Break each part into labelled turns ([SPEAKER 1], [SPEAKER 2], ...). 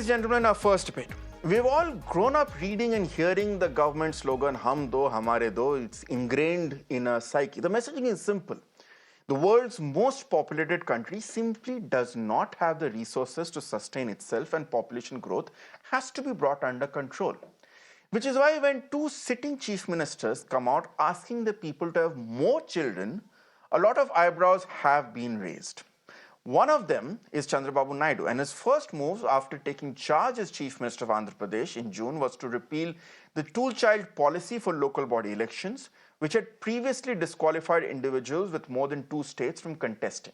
[SPEAKER 1] gentlemen, our first debate. We've all grown up reading and hearing the government slogan, Hum Do, Hamare Do. It's ingrained in our psyche. The messaging is simple. The world's most populated country simply does not have the resources to sustain itself, and population growth has to be brought under control. Which is why when two sitting chief ministers come out asking the people to have more children, a lot of eyebrows have been raised. One of them is Chandrababu Naidu, and his first move after taking charge as Chief Minister of Andhra Pradesh in June was to repeal the two-child policy for local body elections, which had previously disqualified individuals with more than 2 states from contesting.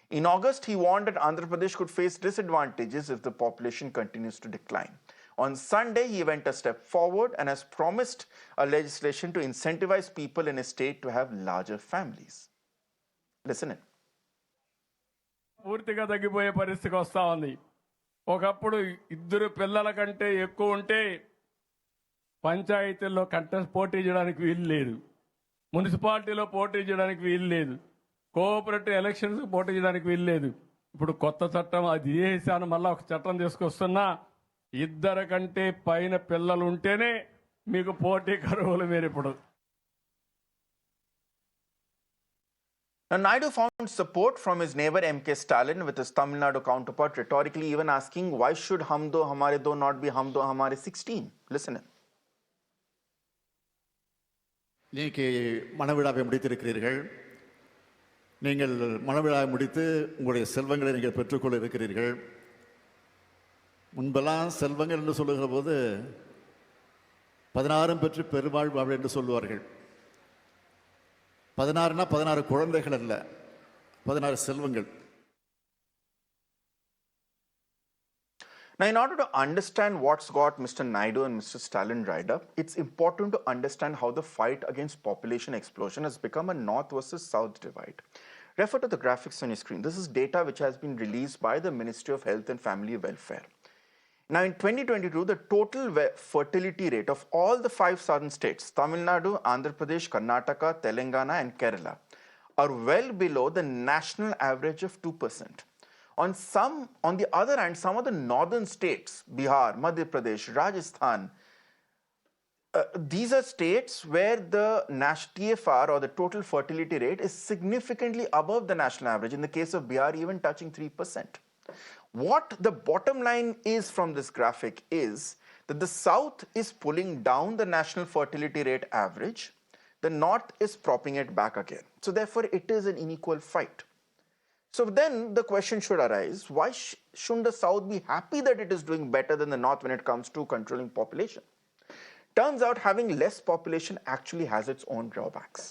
[SPEAKER 1] In August, he warned that Andhra Pradesh could face disadvantages if the population continues to decline. On Sunday, he went a step forward and has promised a legislation to incentivize people in his state to have larger families. Listen in.
[SPEAKER 2] పూర్తిగా తగ్గిపోయే పరిస్థితికి వస్తూ ఉంది. ఒకప్పుడు 2 పిల్లల కంటే ఎక్కువ ఉంటే పంచాయతీల్లో పోటీ చేయడానికి వీలు లేదు, మున్సిపాలిటీలో పోటీ చేయడానికి వీలు లేదు, కోఆపరేటివ్ ఎలక్షన్స్ పోటీ చేయడానికి వీలు లేదు. ఇప్పుడు కొత్త చట్టం అది చేశాను, మళ్ళీ ఒక చట్టం తీసుకొస్తున్నా 2 కంటే పైన పిల్లలు ఉంటేనే మీకు పోటీ కరువులు మీరు ఇప్పుడు.
[SPEAKER 1] Now, Naidu found support from his neighbor M.K. Stalin, with his Tamil Nadu counterpart rhetorically even asking, why should Hum Do Hamare Do not be Hum Do Hamare 16? Listen in.
[SPEAKER 3] நீங்கள் மனவிழாவை முடித்திருக்கிறீர்கள். நீங்கள் மனவிழாவை முடித்து உங்களுடைய செல்வங்களை நீங்கள் பெற்றுக்கொள்ள இருக்கிறீர்கள். முன்பெல்லாம் செல்வங்கள் என்று சொல்லுகிற போது 16 பெற்று பெருவாழ்வு என்று சொல்லுவார்கள். 16னா 16 குழந்தைகள் அல்ல, 16 செல்வங்கள்.
[SPEAKER 1] Now, in order to understand what's got Mr. Naidu and Mr. Stalin riled up, it's important to understand how the fight against population explosion has become a north versus south divide. Refer to the graphics on your screen. This is data which has been released by the Ministry of Health and Family Welfare. Now, in 2022, the total fertility rate of all the 5 southern states, Tamil Nadu, Andhra Pradesh, Karnataka, Telangana, and Kerala, are well below the national average of 2%. On the other hand, some of the northern states, Bihar, Madhya Pradesh, Rajasthan, these are states where the TFR, or the total fertility rate, is significantly above the national average. In the case of Bihar, even touching 3%. What the bottom line is from this graphic is that the south is pulling down the national fertility rate average, the north is propping it back again. So therefore, it is an unequal fight. So then the question should arise, why shouldn't the south be happy that it is doing better than the north when it comes to controlling population? Turns out having less population actually has its own drawbacks.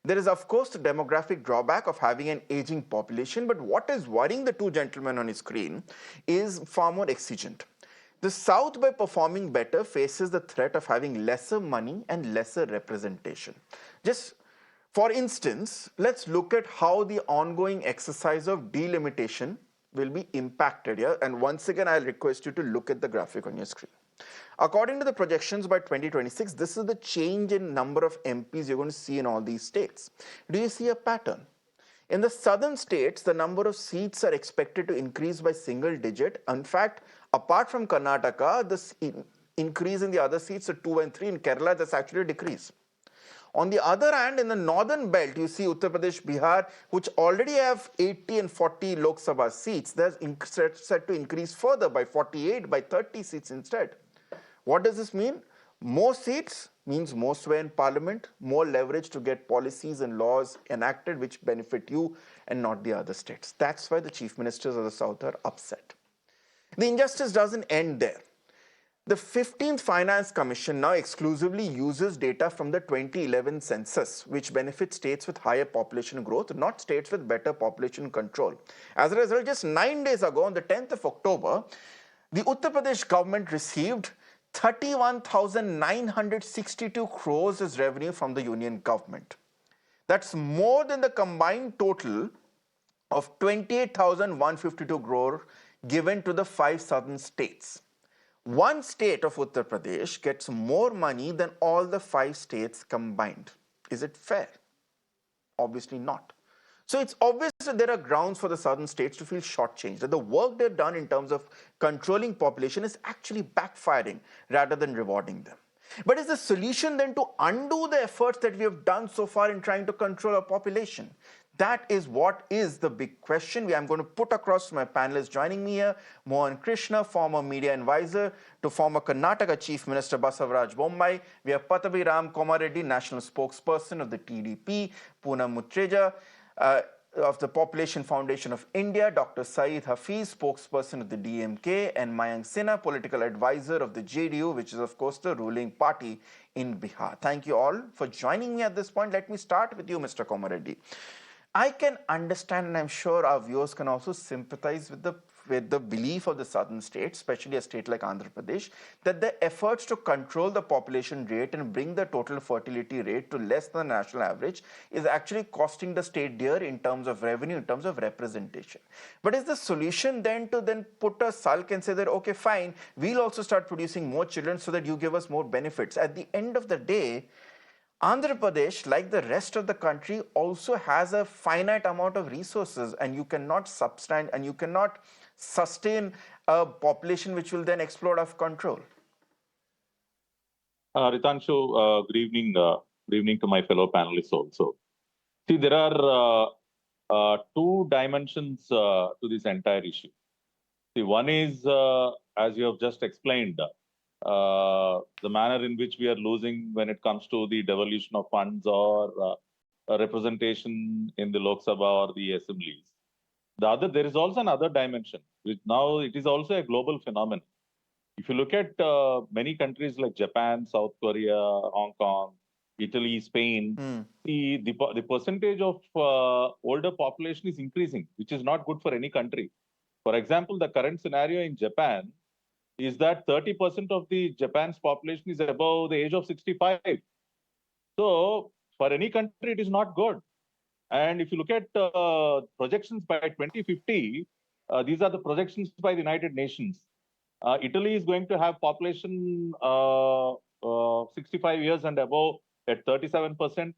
[SPEAKER 1] There is, of course, the demographic drawback of having an aging population, but what is worrying the two gentlemen on his screen is far more exigent. The South, by performing better, faces the threat of having lesser money and lesser representation. Just for instance, let's look at how the ongoing exercise of delimitation will be impacted here. And once again, I'll request you to look at the graphic on your screen. According to the projections, by 2026, this is the change in number of MPs you're going to see in all these states. Do you see a pattern? In the southern states, the number of seats are expected to increase by single digit. In fact, apart from Karnataka, the increase in the other seats are 2 and 3. In Kerala, that's actually a decrease. On the other hand, in the northern belt, you see Uttar Pradesh, Bihar, which already have 80 and 40 Lok Sabha seats, they're set to increase further by 48, by 30 seats instead. What does this mean? More seats means more sway in parliament, more leverage to get policies and laws enacted which benefit you and not the other states. That's why the chief ministers of the south are upset. The injustice doesn't end there. The 15th Finance Commission now exclusively uses data from the 2011 census, which benefits states with higher population growth, not states with better population control. As a result, just 9 days ago, on the 10th of October, the Uttar Pradesh government received 31,962 crores as revenue from the union government. That's more than the combined total of 28,152 crore given to the 5 southern states. One state of Uttar Pradesh gets more money than all the 5 states combined. Is it fair? Obviously not. So it's obvious that there are grounds for the southern states to feel shortchanged, that the work they've done in terms of controlling population is actually backfiring rather than rewarding them. But is the solution then to undo the efforts that we have done so far in trying to control our population? That is what is the big question I'm going to put across to my panelists joining me here. Mohan Krishna, former media advisor to former Karnataka Chief Minister Basavaraj Bommai. We have Patabi Ram Komareddy, national spokesperson of the TDP. Poonam Muttreja, of the Population Foundation of India, Dr. Syed Hafeez, spokesperson of the DMK, and Mayank Sinha, political advisor of the JDU, which is, of course, the ruling party in Bihar. Thank you all for joining me at this point. Let me start with you, Mr. Komareddy. I can understand, and I'm sure our viewers can also sympathize with the belief of the southern states, especially a state like Andhra Pradesh, that the efforts to control the population rate and bring the total fertility rate to less than the national average is actually costing the state dear in terms of revenue, in terms of representation. But is the solution then to put a sulk and say that, okay, fine, we'll also start producing more children so that you give us more benefits? At the end of the day, Andhra Pradesh, like the rest of the country, also has a finite amount of resources, and you cannot sustain a population which will then explode out of control.
[SPEAKER 4] Ritangshu, good evening to my fellow panelists also. See, there are two dimensions to this entire issue. See, one is, as you have just explained, the manner in which we are losing when it comes to the devolution of funds or representation in the Lok Sabha or the assemblies. There is also another dimension, which now it is also a global phenomenon. If you look at many countries like Japan, South Korea, Hong Kong, Italy, Spain, the percentage of older population is increasing, which is not good for any country. For example, the current scenario in Japan is that 30% of the Japan's population is above the age of 65. So for any country, it is not good. And if you look at projections by 2050, these are the projections by the United Nations. Italy is going to have population 65 years and above at 37%.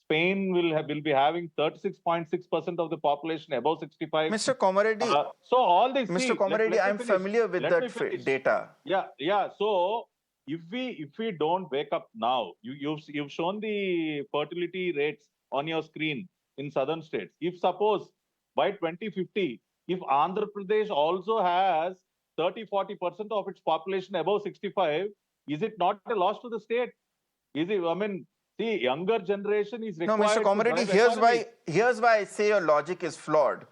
[SPEAKER 4] Spain will be having 36.6% of the population above 65.
[SPEAKER 1] Mr. Komareddy,
[SPEAKER 4] so all this.
[SPEAKER 1] Mr. Komareddy, I'm familiar with that data.
[SPEAKER 4] Yeah. So if we don't wake up now, you've shown the fertility rates on your screen in southern states. If suppose by 2050, if Andhra Pradesh also has 30-40% of its population above 65, is it not a loss to the state? Is it? I mean, the younger generation is required.
[SPEAKER 1] No, Mr. Komareddy, here's why I say your logic is flawed.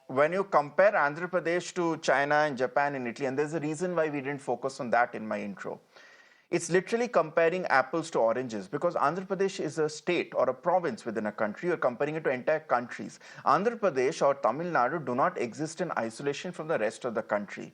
[SPEAKER 1] When you compare Andhra Pradesh to China and Japan and Italy, and there's a reason why we didn't focus on that in my intro. It's literally comparing apples to oranges, because Andhra Pradesh is a state or a province within a country. You're comparing it to entire countries. Andhra Pradesh or Tamil Nadu do not exist in isolation from the rest of the country.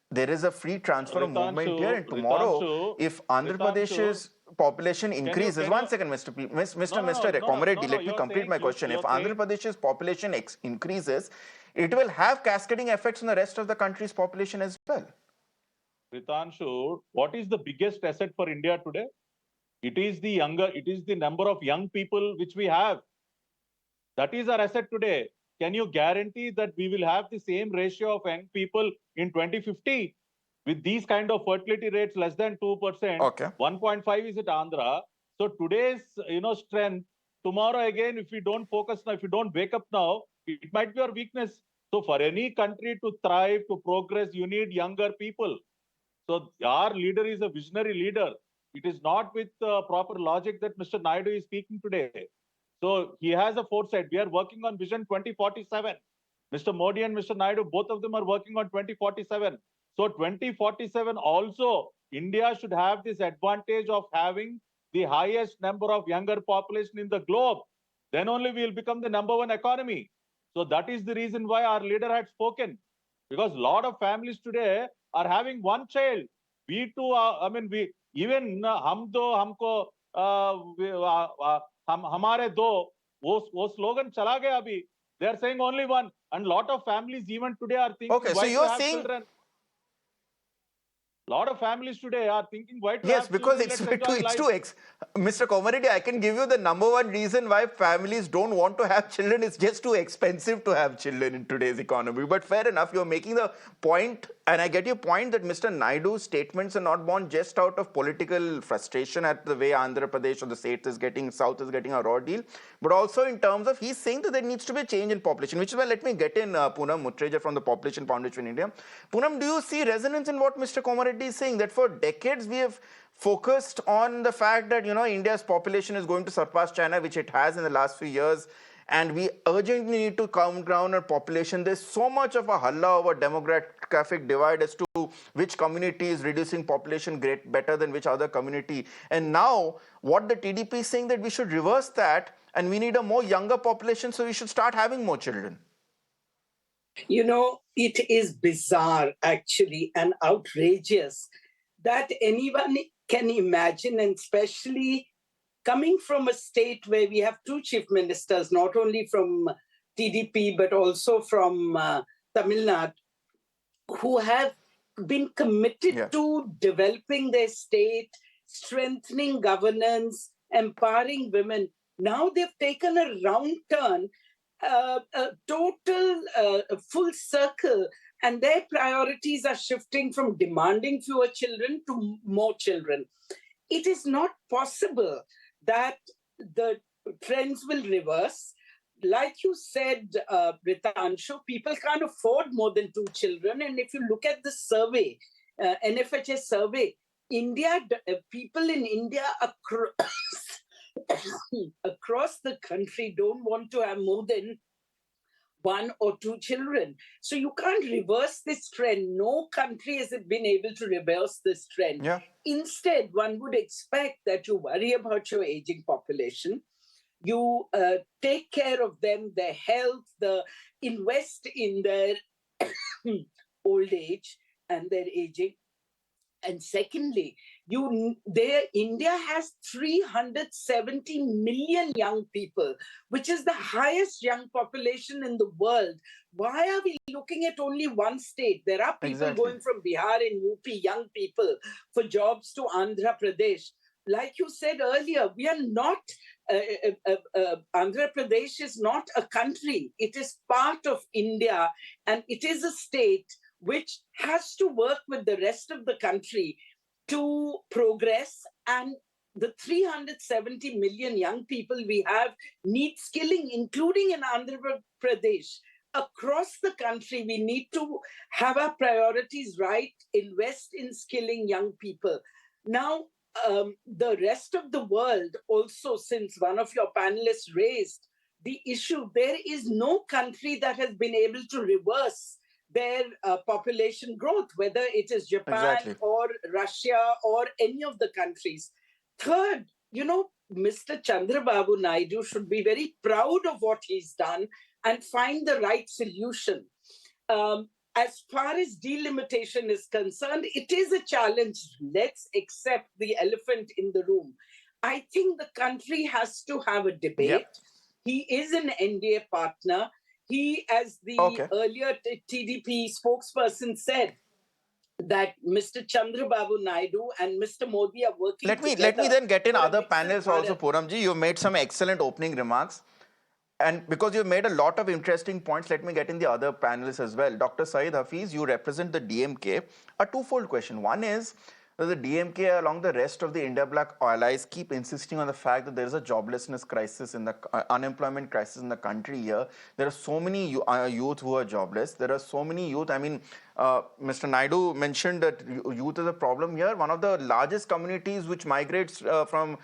[SPEAKER 1] There is a free transfer of movement here, and tomorrow, if Andhra Pradesh's population increases, one second, Mr. Komareddy, let me complete my question. If Andhra Pradesh's population increases, it will have cascading effects on the rest of the country's population as well.
[SPEAKER 4] Ritangshu, what is the biggest asset for India today? It is the number of young people which we have. That is our asset today. Can you guarantee that we will have the same ratio of young people in 2050 with these kind of fertility rates less than 2%?
[SPEAKER 1] Okay.
[SPEAKER 4] 1.5 is at Andhra. So today's strength, tomorrow again, if we don't focus now, if you don't wake up now, it might be our weakness. So for any country to thrive, to progress, you need younger people. So our leader is a visionary leader. It is not with proper logic that Mr. Naidu is speaking today. So he has a foresight. We are working on Vision 2047. Mr. Modi and Mr. Naidu, both of them are working on 2047. So 2047 also, India should have this advantage of having the highest number of younger population in the globe. Then only we will become the #1 economy. So that is the reason why our leader had spoken. Because a lot of families today are having one child. We too, हमारे दो वो slogan चला गया अभी. They are saying only one, and lot of families even today are thinking.
[SPEAKER 1] Okay, so you're saying.
[SPEAKER 4] Children? A lot of families today are thinking, why to
[SPEAKER 1] Yes,
[SPEAKER 4] have
[SPEAKER 1] because
[SPEAKER 4] children? Let's enjoy life.
[SPEAKER 1] Mr. Komarity, I can give you the number one reason why families don't want to have children. It's just too expensive to have children in today's economy. But fair enough, you're making the point, and I get your point that Mr. Naidu's statements are not born just out of political frustration at the way Andhra Pradesh or the South is getting a raw deal, but also in terms of he's saying that there needs to be a change in population, which is why let me get in Poonam Muttreja from the Population Foundation in India. Poonam, do you see resonance in what Mr. Komarity is saying, that for decades we have focused on the fact that India's population is going to surpass China, which it has in the last few years, and we urgently need to calm down our population. There's so much of a halla over demographic divide as to which community is reducing population better than which other community. And now what the TDP is saying that we should reverse that, and we need a more younger population, so we should start having more children.
[SPEAKER 5] It is bizarre, actually, and outrageous that anyone can imagine, and especially coming from a state where we have two chief ministers, not only from TDP, but also from Tamil Nadu, who have been committed to developing their state, strengthening governance, empowering women. Now they've taken a round turn, a total full circle, and their priorities are shifting from demanding fewer children to more children. It is not possible that the trends will reverse. Like you said, Ritangshu, people can't afford more than 2 children. And if you look at the survey, NFHS survey, people in India across the country don't want to have more than 1 or 2 children. So you can't reverse this trend. No country has been able to reverse this trend.
[SPEAKER 1] Yeah.
[SPEAKER 5] Instead, one would expect that you worry about your aging population. You take care of them, their health, invest in their old age and their aging. And secondly, India has 370 million young people, which is the highest young population in the world. Why are we looking at only one state? There are people going from Bihar and UP, young people, for jobs to Andhra Pradesh. Like you said earlier, we are not, Andhra Pradesh is not a country. It is part of India, and it is a state which has to work with the rest of the country to progress. And the 370 million young people we have need skilling, including in Andhra Pradesh. Across the country, we need to have our priorities right, invest in skilling young people. Now, the rest of the world also, since one of your panelists raised the issue, there is no country that has been able to reverse their population growth, whether it is Japan or Russia or any of the countries. Third, Mr. Chandrababu Naidu should be very proud of what he's done and find the right solution. As far as delimitation is concerned, it is a challenge. Let's accept the elephant in the room. I think the country has to have a debate. He is an NDA partner. He, as the earlier TDP spokesperson said, that Mr. Chandrababu Naidu and Mr. Modi are working together.
[SPEAKER 1] Let me then get in other panels also, Poonamji. You made some excellent opening remarks. And because you've made a lot of interesting points, let me get in the other panelists as well. Dr. Syed, Hafeez, you represent the DMK. A twofold question. One is, the DMK, along the rest of the India Black allies, keep insisting on the fact that there is a joblessness crisis in the unemployment crisis in the country here. There are so many youth who are jobless. There are so many youth. I mean, Mr. Naidu mentioned that youth is a problem here. One of the largest communities which migrates from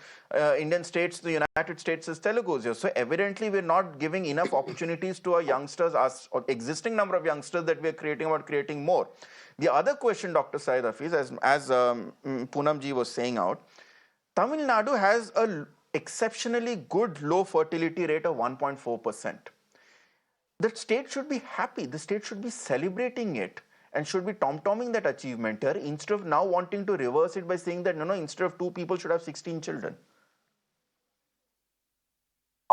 [SPEAKER 1] Indian states to the United States is Telugus here. So evidently, we're not giving enough opportunities to our youngsters, or existing number of youngsters that we're creating more. The other question, Dr. Syed Hafeez, as Poonamji was saying out, Tamil Nadu has an exceptionally good low fertility rate of 1.4%. The state should be happy. The state should be celebrating it and should be tom-tomming that achievement here, instead of now wanting to reverse it by saying that, instead of 2 people should have 16 children.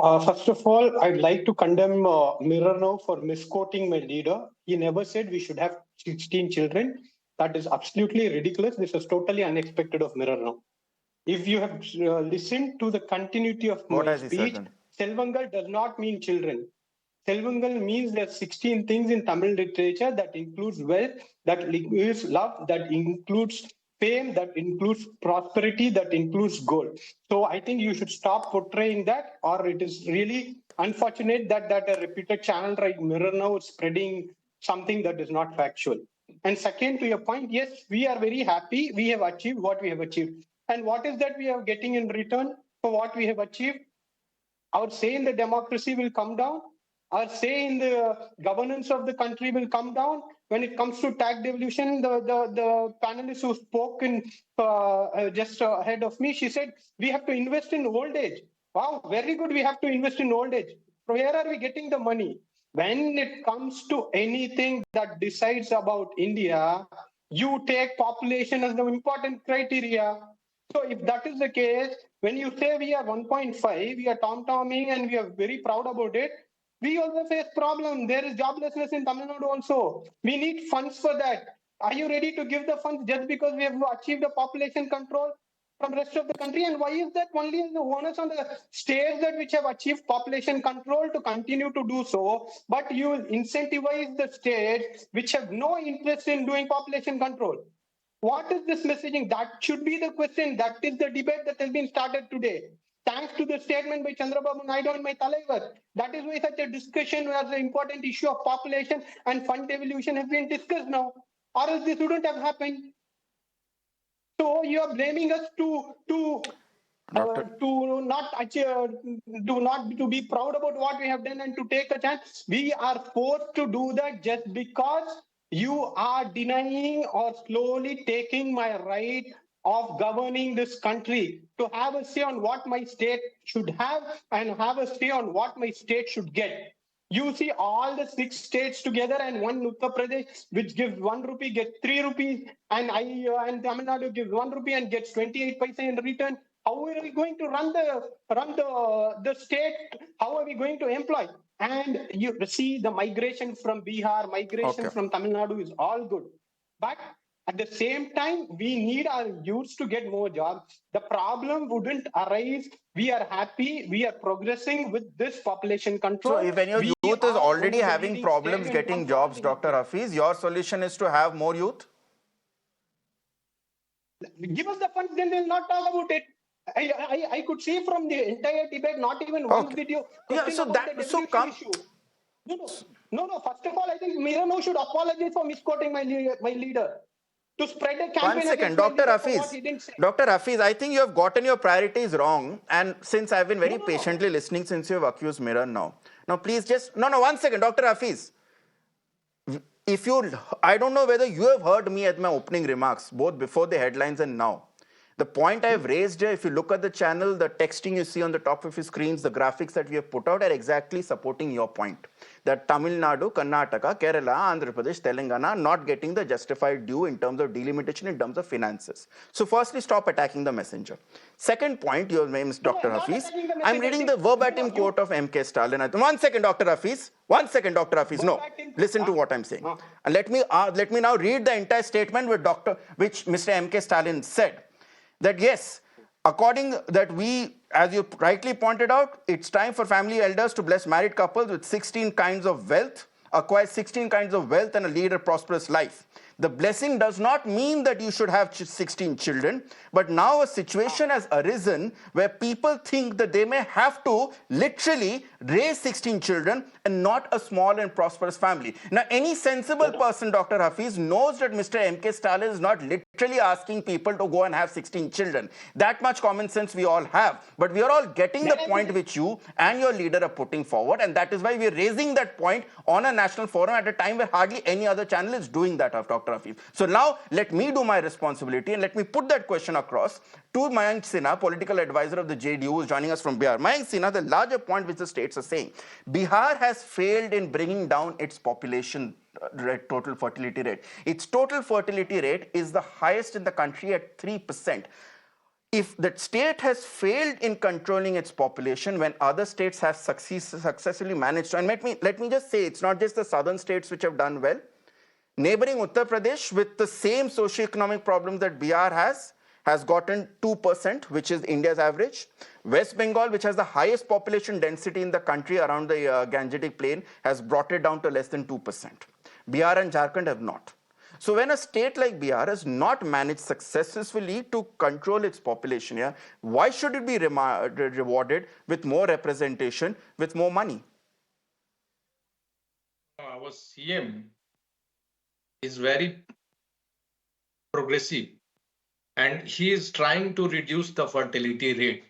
[SPEAKER 6] First of all, I'd like to condemn Mirano for misquoting my leader. He never said we should have 16 children. That is absolutely ridiculous. This is totally unexpected of Mirror now. If you have listened to the continuity of
[SPEAKER 1] What
[SPEAKER 6] my
[SPEAKER 1] has he said
[SPEAKER 6] speech,
[SPEAKER 1] then?
[SPEAKER 6] Selvangal does not mean children. Selvangal means there are 16 things in Tamil literature that includes wealth, that includes love, that includes fame, that includes prosperity, that includes gold. So I think you should stop portraying that, or it is really unfortunate that a reputed channel like Mirror now is spreading something that is not factual. And second, to your point, yes, we are very happy. We have achieved what we have achieved. And what is that we are getting in return for what we have achieved? Our say in the democracy will come down. Our say in the governance of the country will come down. When it comes to tax devolution, the panelist who spoke in, just ahead of me, she said, we have to invest in old age. Wow, very good. We have to invest in old age. So where are we getting the money? When it comes to anything that decides about India, you take population as the important criteria. So if that is the case, when you say we are 1.5, we are tom-tomming and we are very proud about it, we also face problem. There is joblessness in Tamil Nadu also. We need funds for that. Are you ready to give the funds just because we have achieved a population control from rest of the country? And why is that only the onus on the states that which have achieved population control to continue to do so, but you incentivize the states which have no interest in doing population control? What is this messaging? That should be the question. That is the debate that has been started today. Thanks to the statement by Chandrababu, Naidu and my Talaivar. That is why such a discussion where the important issue of population and fund devolution has been discussed now. Or else this wouldn't have happened. So you are blaming us to not achieve, to be proud about what we have done and to take a chance. We are forced to do that just because you are denying or slowly taking my right of governing this country, to have a say on what my state should have and have a say on what my state should get. You see all the 6 states together and one Uttar Pradesh, which gives 1 rupee, gets 3 rupees, and and Tamil Nadu gives 1 rupee and gets 28 paisa in return. How are we going to run the state? How are we going to employ? And you see the migration from Bihar, migration
[SPEAKER 1] Okay.
[SPEAKER 6] from Tamil Nadu is all good. But at the same time, we need our youths to get more jobs. The problem wouldn't arise. We are happy. We are progressing with this population control.
[SPEAKER 1] So if when your
[SPEAKER 6] We
[SPEAKER 1] youth is
[SPEAKER 6] are one
[SPEAKER 1] already
[SPEAKER 6] of the
[SPEAKER 1] having
[SPEAKER 6] leading
[SPEAKER 1] problems
[SPEAKER 6] states when it
[SPEAKER 1] getting
[SPEAKER 6] comes to
[SPEAKER 1] jobs,
[SPEAKER 6] housing
[SPEAKER 1] Dr.
[SPEAKER 6] upgrade.
[SPEAKER 1] Hafeez, your solution is to have more youth?
[SPEAKER 6] Give us the funds, then we'll not talk about it. I could see from the entire debate, not even one
[SPEAKER 1] Okay.
[SPEAKER 6] video
[SPEAKER 1] Yeah,
[SPEAKER 6] question
[SPEAKER 1] so
[SPEAKER 6] about the
[SPEAKER 1] that, so
[SPEAKER 6] devolution
[SPEAKER 1] come,
[SPEAKER 6] issue. No. First of all, I think Mirano should apologize for misquoting my leader, to spread a
[SPEAKER 1] one
[SPEAKER 6] campaign
[SPEAKER 1] second,
[SPEAKER 6] against my
[SPEAKER 1] Dr.
[SPEAKER 6] leader for what
[SPEAKER 1] Hafeez.
[SPEAKER 6] he didn't say.
[SPEAKER 1] Dr. Hafeez, I think you have gotten your priorities wrong. And since I've been very
[SPEAKER 6] No.
[SPEAKER 1] patiently listening since you have accused Mirror now. Now, please just, no, 1 second, Dr. Hafeez. If you, I don't know whether you have heard me at my opening remarks, both before the headlines and now. The point I've raised here, if you look at the channel, the texting you see on the top of your screens, the graphics that we have put out are exactly supporting your point. That Tamil Nadu, Karnataka, Kerala, Andhra Pradesh, Telangana are not getting the justified due in terms of delimitation, in terms of finances. So firstly, stop attacking the messenger. Second point, your name is Dr.
[SPEAKER 6] I'm not
[SPEAKER 1] Hafeez.
[SPEAKER 6] attacking the
[SPEAKER 1] I'm
[SPEAKER 6] messenger.
[SPEAKER 1] reading the verbatim quote of MK Stalin. 1 second, Dr. Hafeez. 1 second, Dr. Hafeez. No, listen to what I'm saying. And let me now read the entire statement which Mr. MK Stalin said. That yes, according that we, as you rightly pointed out, it's time for family elders to bless married couples with 16 kinds of wealth, acquire 16 kinds of wealth and lead a prosperous life. The blessing does not mean that you should have 16 children, but now a situation has arisen where people think that they may have to literally raise 16 children and not a small and prosperous family. Now, any sensible person, Dr. Hafeez, knows that Mr. MK Stalin is not literally asking people to go and have 16 children. That much common sense we all have. But we are all getting the point which you and your leader are putting forward, and that is why we are raising that point on a national forum at a time where hardly any other channel is doing that, Dr. Hafeez. So now let me do my responsibility and let me put that question across to Mayank Sinha, political advisor of the JDU, who is joining us from Bihar. Mayank Sinha, the larger point which the states are saying, Bihar has failed in bringing down its population total fertility rate. Its total fertility rate is the highest in the country at 3%. If the state has failed in controlling its population when other states have successfully managed to, and let me just say, it's not just the southern states which have done well. Neighboring Uttar Pradesh, with the same socioeconomic problems that Bihar has gotten 2%, which is India's average. West Bengal, which has the highest population density in the country around the Gangetic Plain, has brought it down to less than 2%. Bihar and Jharkhand have not. So when a state like Bihar has not managed successfully to control its population, yeah, why should it be rewarded with more representation, with more money?
[SPEAKER 7] Our CM is very progressive and he is trying to reduce the fertility rate,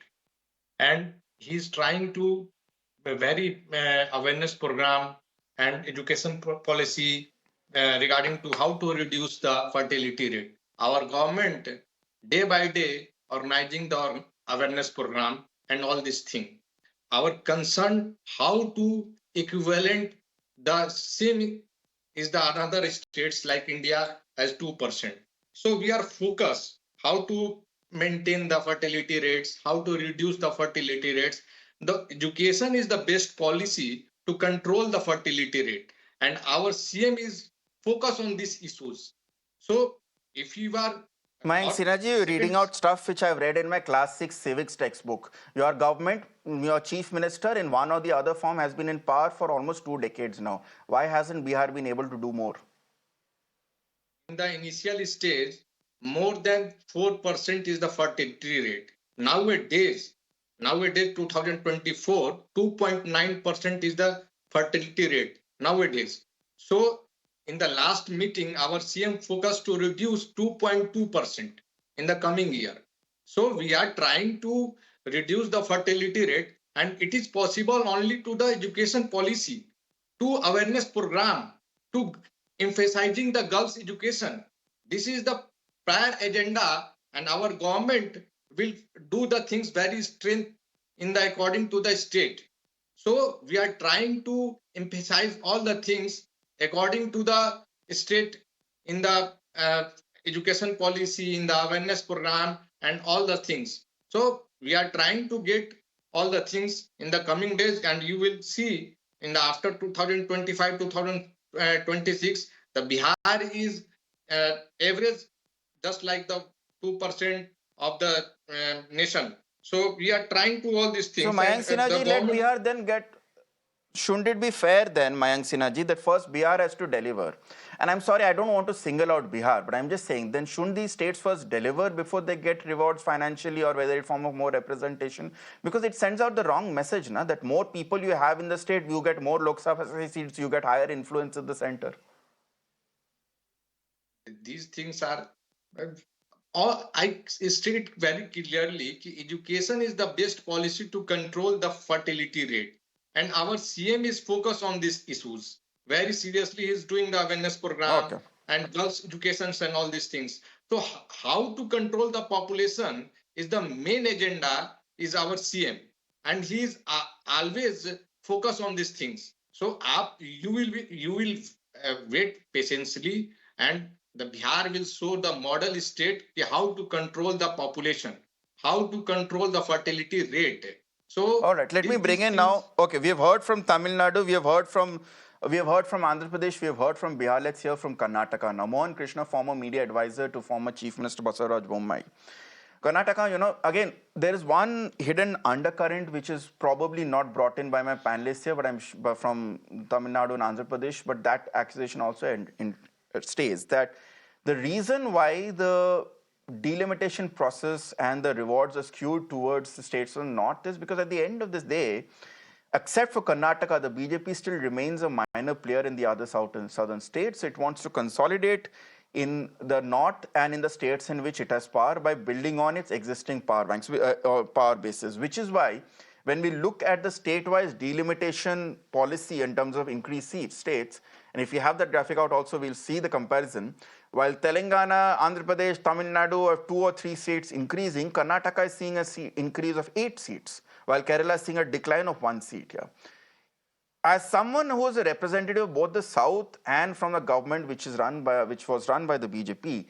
[SPEAKER 7] and he is trying to a very awareness program and education policy regarding to how to reduce the fertility rate. Our government day by day organizing the awareness program and all this thing. Our concern how to equivalent the same is the another states like India as 2%. So we are focused how to maintain the fertility rates, how to reduce the fertility rates. The education is the best policy to control the fertility rate, and our CM is focused on these issues. So if you are
[SPEAKER 1] Mayank Sinhaji, you're reading out stuff which I've read in my class 6 civics textbook. Your government, your chief minister in one or the other form has been in power for almost 2 decades now. Why hasn't Bihar been able to do more?
[SPEAKER 7] In the initial stage, more than 4% is the fertility rate. Nowadays 2024, 2.9% is the fertility rate nowadays. So in the last meeting, our CM focused to reduce 2.2% in the coming year. So we are trying to reduce the fertility rate, and it is possible only to the education policy, to awareness program, to emphasizing the girls' education. This is the prior agenda, and our government will do the things very strength in the according to the state. So we are trying to emphasize all the things according to the state in the education policy, in the awareness program, and all the things. So we are trying to get all the things in the coming days, and you will see in the after 2025 2026 the Bihar is average just like the 2% of the nation. So we are trying to all these things.
[SPEAKER 1] So Mayank Sinhaji, let Bihar then get. Shouldn't it be fair then, Mayank Sinhaji, that first Bihar has to deliver? And I'm sorry, I don't want to single out Bihar, but I'm just saying, then shouldn't these states first deliver before they get rewards financially or whether it form of more representation? Because it sends out the wrong message, na, that more people you have in the state, you get more Lok Sabha seats, you get higher influence in the center.
[SPEAKER 7] These things are, I state very clearly, education is the best policy to control the fertility rate. And our CM is focused on these issues. Very seriously, he's doing the awareness program and girls' education and all these things. So how to control the population is the main agenda is our CM. And he is always focused on these things. So you will wait patiently, and the Bihar will show the model state how to control the population, how to control the fertility rate. So
[SPEAKER 1] all right, let me bring in now. Okay, we have heard from Tamil Nadu, we have heard from Andhra Pradesh, we have heard from Bihar. Let's hear from Karnataka. Now, Mohan Krishna, former media advisor to former Chief Minister Basavaraj Bommai. Karnataka, again, there is one hidden undercurrent which is probably not brought in by my panelists here, but from Tamil Nadu and Andhra Pradesh, but that accusation also stays that the reason why the delimitation process and the rewards are skewed towards the states of the north is because at the end of this day, except for Karnataka, the BJP still remains a minor player in the other southern states. It wants to consolidate in the north and in the states in which it has power by building on its existing power banks or power bases, which is why when we look at the state-wise delimitation policy in terms of increased states, and if you have that graphic out also, we'll see the comparison. While Telangana, Andhra Pradesh, Tamil Nadu have 2 or 3 seats increasing, Karnataka is seeing an increase of 8 seats, while Kerala is seeing a decline of 1 seat. Yeah. As someone who is a representative of both the South and from the government which was run by the BJP,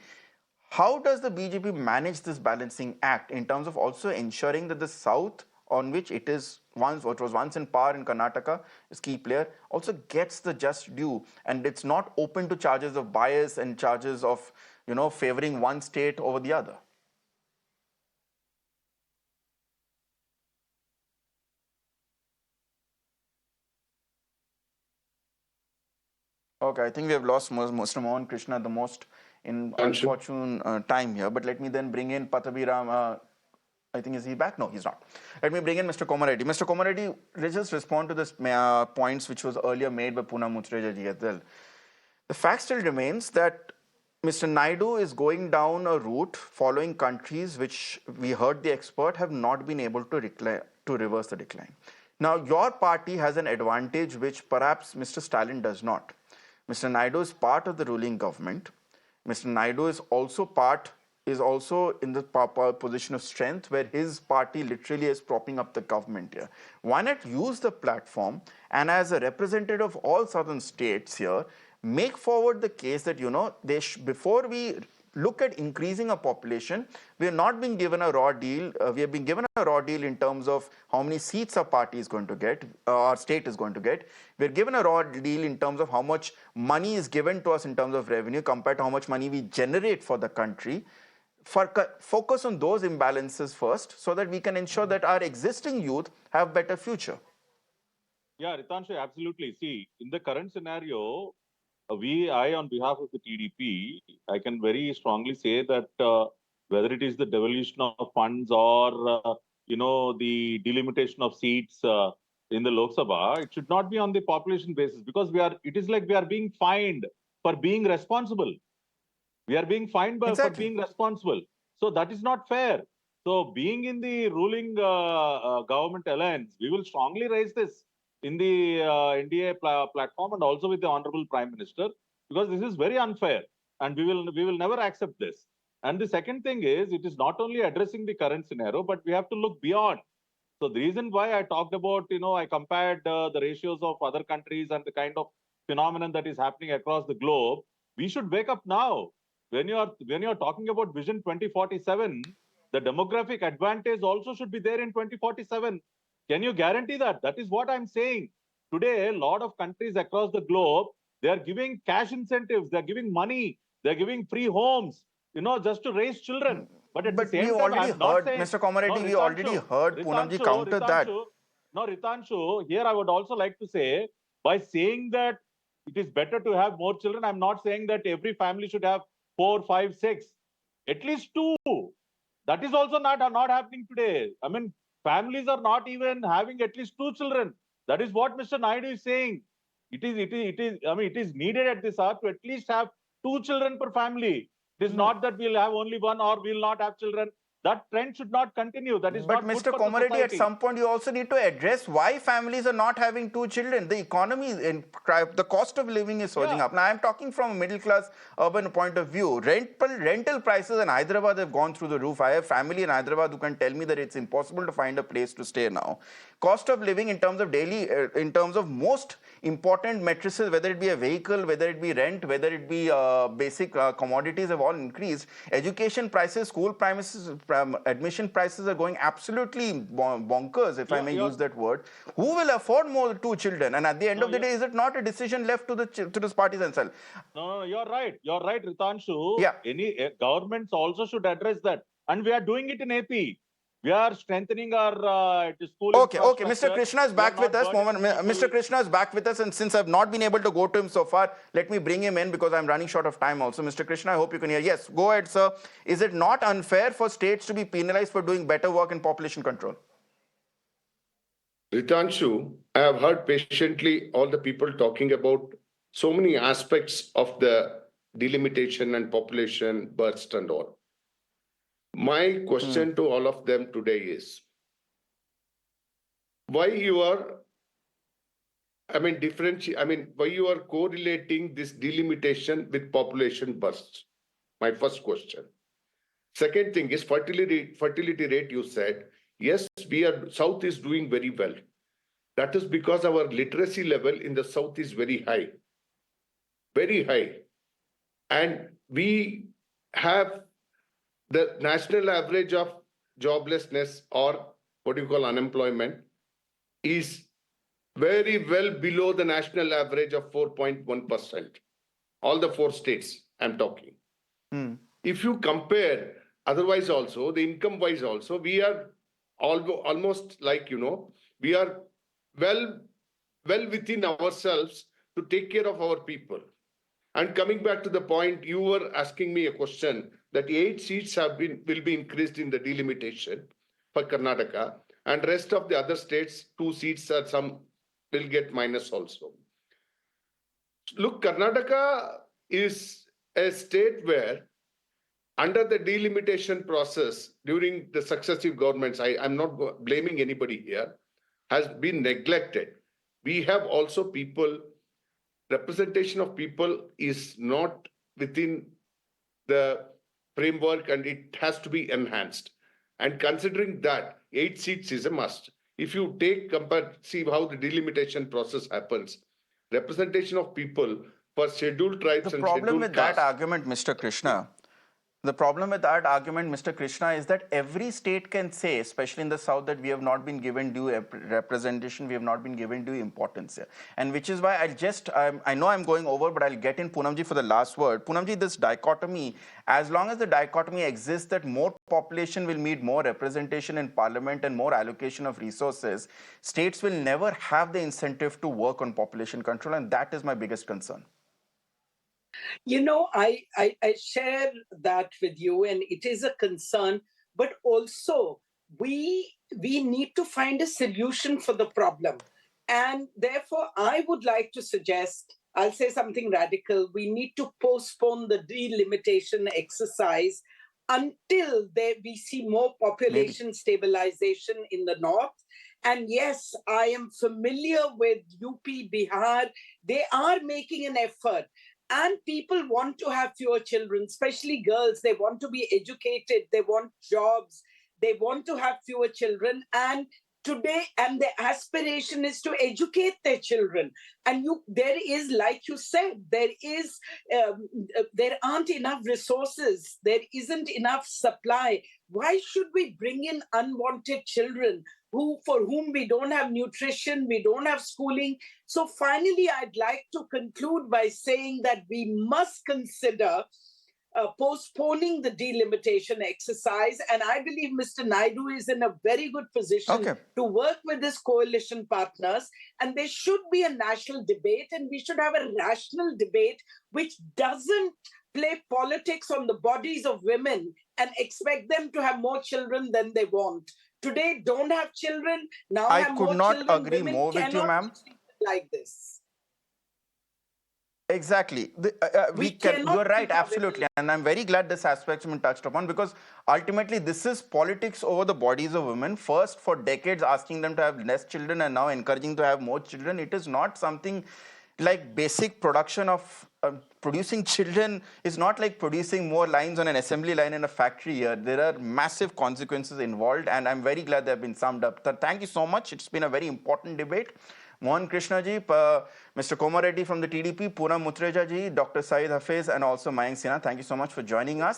[SPEAKER 1] how does the BJP manage this balancing act in terms of also ensuring that the South on which it is what was once in power in Karnataka, is key player, also gets the just due, and it's not open to charges of bias and charges of, favoring one state over the other. Okay, I think we have lost Mr. Mohan Krishna the most in unfortunate time here, but let me then bring in Pattabhiram. I think, is he back? No, he's not. Let me bring in Mr. Komareddy. Mr. Komareddy, let's just respond to this points which was earlier made by Poonam Muttreja ji as well. The fact still remains that Mr. Naidu is going down a route following countries which we heard the expert have not been able to reverse the decline. Now, your party has an advantage which perhaps Mr. Stalin does not. Mr. Naidu is part of the ruling government. Mr. Naidu is also in the position of strength where his party literally is propping up the government here. Why not use the platform and, as a representative of all southern states here, make forward the case that, before we look at increasing our population, we are not being given a raw deal. We have been given a raw deal in terms of how many seats our party is going to get, our state is going to get. We're given a raw deal in terms of how much money is given to us in terms of revenue compared to how much money we generate for the country. Focus on those imbalances first so that we can ensure that our existing youth have better future.
[SPEAKER 4] Yeah, Ritangshu, absolutely. See, in the current scenario, I, on behalf of the TDP, I can very strongly say that whether it is the devolution of funds or, the delimitation of seats in the Lok Sabha, it should not be on the population basis, because it is like we are being fined for being responsible. We are being fined for being responsible. So that is not fair. So being in the ruling government alliance, we will strongly raise this in the NDA platform and also with the Honorable Prime Minister, because this is very unfair and we will never accept this. And the second thing is, it is not only addressing the current scenario, but we have to look beyond. So the reason why I talked about, I compared the ratios of other countries and the kind of phenomenon that is happening across the globe, we should wake up now. When you are talking about Vision 2047, the demographic advantage also should be there in 2047. Can you guarantee that? That is what I'm saying. Today, a lot of countries across the globe, they are giving cash incentives, they're giving money, they're giving free homes, just to raise children. But at the same time, I'm not saying...
[SPEAKER 1] Mr. Komareddy, we already heard Poonamji counter that.
[SPEAKER 4] No, Ritangshu, here I would also like to say, by saying that it is better to have more children, I'm not saying that every family should have 4, 5, 6, at least 2. That is also not happening today. I mean, families are not even having at least 2 children. That is what Mr. Naidu is saying. It is needed at this hour to at least have 2 children per family. It is not that we'll have only 1 or we'll not have children. That trend should not continue. That is not good for the society.
[SPEAKER 1] But Mr. Komareddy, at some point you also need to address why families are not having 2 children. The economy, the cost of living is surging up. Now, I'm talking from a middle-class urban point of view. Rental prices in Hyderabad have gone through the roof. I have family in Hyderabad who can tell me that it's impossible to find a place to stay now. Cost of living in terms of most important matrices, whether it be a vehicle, whether it be rent, whether it be basic commodities, have all increased. Education prices, school premises, admission prices are going absolutely bonkers, if I may use that word. Who will afford more 2 children? And at the end of the day, is it not a decision left to the parties themselves?
[SPEAKER 4] No, you're right. You're right, Ritangshu.
[SPEAKER 1] Yeah.
[SPEAKER 4] Any governments also should address that. And we are doing it in AP. We are strengthening our school
[SPEAKER 1] Okay, Mr. Krishna is back with us. Mr. Krishna is back with us, and since I've not been able to go to him so far, let me bring him in because I'm running short of time also. Mr. Krishna, I hope you can hear. Yes, go ahead, sir. Is it not unfair for states to be penalized for doing better work in population control?
[SPEAKER 8] Ritangshu, I have heard patiently all the people talking about so many aspects of the delimitation and population burst and all. My question to all of them today is, why you are correlating this delimitation with population burst? My first question. Second thing is fertility rate. You said, yes, South is doing very well. That is because our literacy level in the South is very high. Very high. And we have the national average of joblessness or unemployment is very well below the national average of 4.1%. All the 4 states I'm talking. If you compare otherwise also, the income wise also, we are almost like, we are well within ourselves to take care of our people. And coming back to the point, you were asking me a question that 8 seats will be increased in the delimitation for Karnataka, and rest of the other states, 2 seats or some will get minus also. Look, Karnataka is a state where under the delimitation process during the successive governments, I'm not blaming anybody here, has been neglected. We have also people, representation of people is not within the framework and it has to be enhanced. And considering that, 8 seats is a must. If you see how the delimitation process happens, representation of people for scheduled tribes
[SPEAKER 1] The
[SPEAKER 8] and
[SPEAKER 1] problem
[SPEAKER 8] scheduled
[SPEAKER 1] with that
[SPEAKER 8] castes.
[SPEAKER 1] argument, Mr. Krishna, the problem with that argument, Mr. Krishna, is that every state can say, especially in the south, that we have not been given due representation, we have not been given due importance here. And which is why I know I'm going over, but I'll get in Poonamji for the last word. Poonamji, this dichotomy, as long as the dichotomy exists that more population will need more representation in parliament and more allocation of resources, states will never have the incentive to work on population control, and that is my biggest concern.
[SPEAKER 5] I share that with you, and it is a concern, but also we need to find a solution for the problem. And therefore, I would like to suggest, I'll say something radical, we need to postpone the delimitation exercise until we see more population stabilization in the north. And yes, I am familiar with UP, Bihar. They are making an effort. And people want to have fewer children, especially girls. They want to be educated. They want jobs. They want to have fewer children. And today, and the aspiration is to educate their children. And there is, like you said, there aren't enough resources. There isn't enough supply. Why should we bring in unwanted children for whom we don't have nutrition, we don't have schooling? So finally, I'd like to conclude by saying that we must consider postponing the delimitation exercise. And I believe Mr. Naidu is in a very good position to work with his coalition partners. And there should be a national debate, and we should have a rational debate which doesn't play politics on the bodies of women and expect them to have more children than they want. Today, don't have children. Now
[SPEAKER 1] I
[SPEAKER 5] have
[SPEAKER 1] could
[SPEAKER 5] more
[SPEAKER 1] not
[SPEAKER 5] children.
[SPEAKER 1] agree
[SPEAKER 5] Women
[SPEAKER 1] more with you, ma'am.
[SPEAKER 5] Like this.
[SPEAKER 1] Exactly. You're right, absolutely. And I'm very glad this aspect's been touched upon, because ultimately this is politics over the bodies of women. First, for decades, asking them to have less children and now encouraging to have more children. It is not something like basic production of producing children is not like producing more lines on an assembly line in a factory here. There are massive consequences involved, and I'm very glad they've been summed up. So thank you so much. It's been a very important debate. Mohan Krishna ji, Mr. Komareddy from the TDP, Poonam Muttreja ji, Dr. Syed, Hafeez, and also Mayank Sinha. Thank you so much for joining us.